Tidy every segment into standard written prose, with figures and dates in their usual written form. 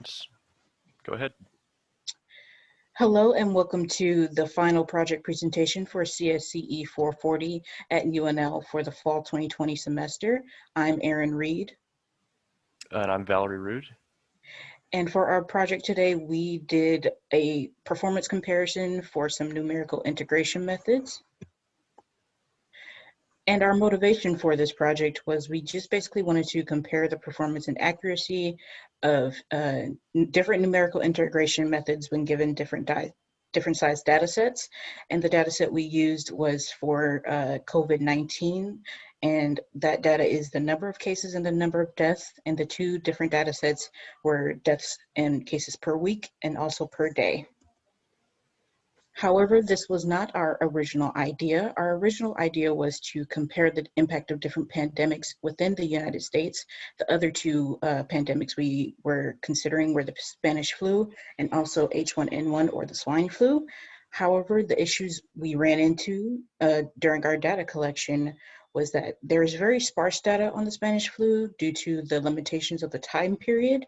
and go ahead. Hello and welcome to the final project presentation for CSCE 440 at UNL for the fall 2020 semester. I'm Erin Reed. And I'm Valerie Rude. And for our project today, we did a performance comparison for some numerical integration methods. And our motivation for this project was we just basically wanted to compare the performance and accuracy of different numerical integration methods when given different size data sets. And the data set we used was for COVID-19. And that data is the number of cases and the number of deaths. And the two different data sets were deaths and cases per week and also per day. However, this was not our original idea. Our original idea was to compare the impact of different pandemics within the United States. The other two pandemics we were considering were the Spanish flu and also H1N1 or the swine flu. However, the issues we ran into during our data collection was that there is very sparse data on the Spanish flu due to the limitations of the time period.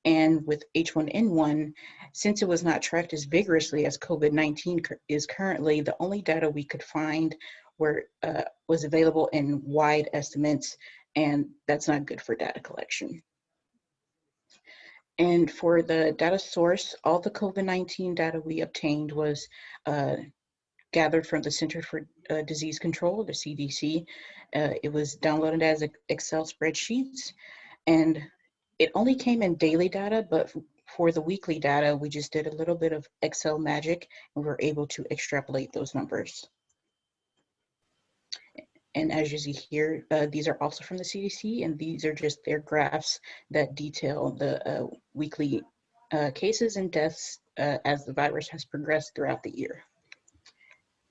And with H1N1, since it was not tracked as vigorously as COVID-19 is currently, the only data we could find was available in wide estimates, and that's not good for data collection. And for the data source, all the COVID-19 data we obtained was gathered from the Center for Disease Control, the CDC. It was downloaded as Excel spreadsheets, and it only came in daily data, but for the weekly data, we just did a little bit of Excel magic and we were able to extrapolate those numbers. And as you see here, these are also from the CDC, and these are just their graphs that detail the weekly cases and deaths as the virus has progressed throughout the year.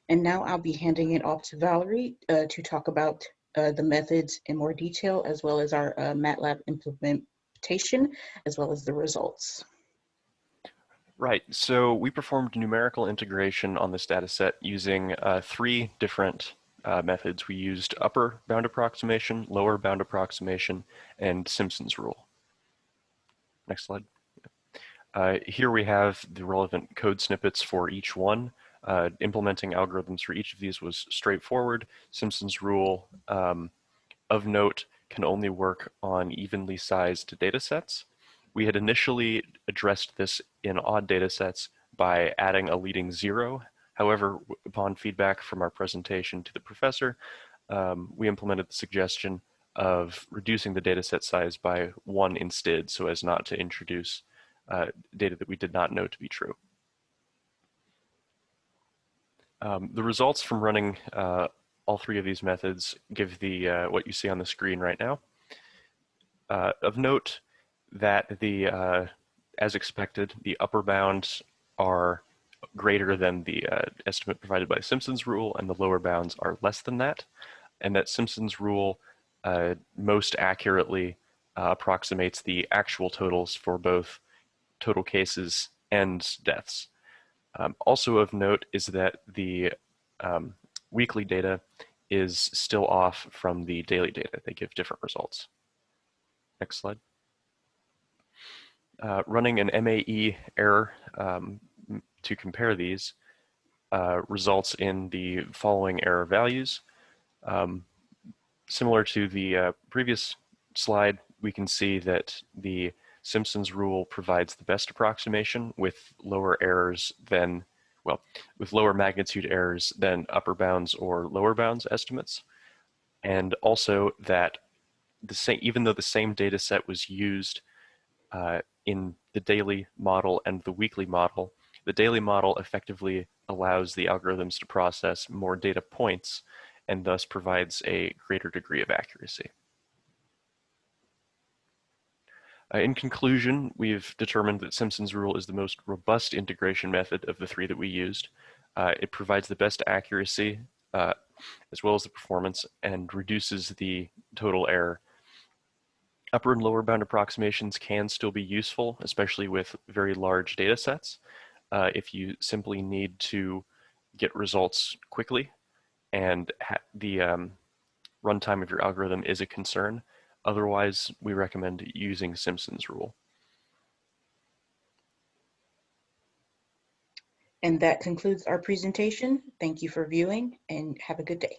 And now I'll be handing it off to Valerie to talk about the methods in more detail, as well as our MATLAB implementation, as well as the results. Right, so we performed numerical integration on this data set using three different methods. We used upper bound approximation, lower bound approximation, and Simpson's rule. Next slide. Here we have the relevant code snippets for each one. Implementing algorithms for each of these was straightforward. Simpson's rule, of note, can only work on evenly sized data sets. We had initially addressed this in odd data sets by adding a leading 0. However, upon feedback from our presentation to the professor, we implemented the suggestion of reducing the data set size by 1 instead, so as not to introduce data that we did not know to be true. The results from running all three of these methods give the what you see on the screen right now. Of note that as expected, the upper bounds are greater than the estimate provided by Simpson's rule, and the lower bounds are less than that, and that Simpson's rule most accurately approximates the actual totals for both total cases and deaths. Also of note is that the weekly data is still off from the daily data. They give different results. Next slide. Running an MAE error to compare these results in the following error values. Similar to the previous slide, we can see that the Simpson's rule provides the best approximation with lower errors than, well, with lower magnitude errors than upper bounds or lower bounds estimates. And also that even though the same data set was used in the daily model and the weekly model, the daily model effectively allows the algorithms to process more data points and thus provides a greater degree of accuracy. In conclusion, we've determined that Simpson's rule is the most robust integration method of the three that we used. It provides the best accuracy as well as the performance and reduces the total error. Upper and lower bound approximations can still be useful, especially with very large data sets, if you simply need to get results quickly and the runtime of your algorithm is a concern. Otherwise, we recommend using Simpson's rule. And that concludes our presentation. Thank you for viewing and have a good day.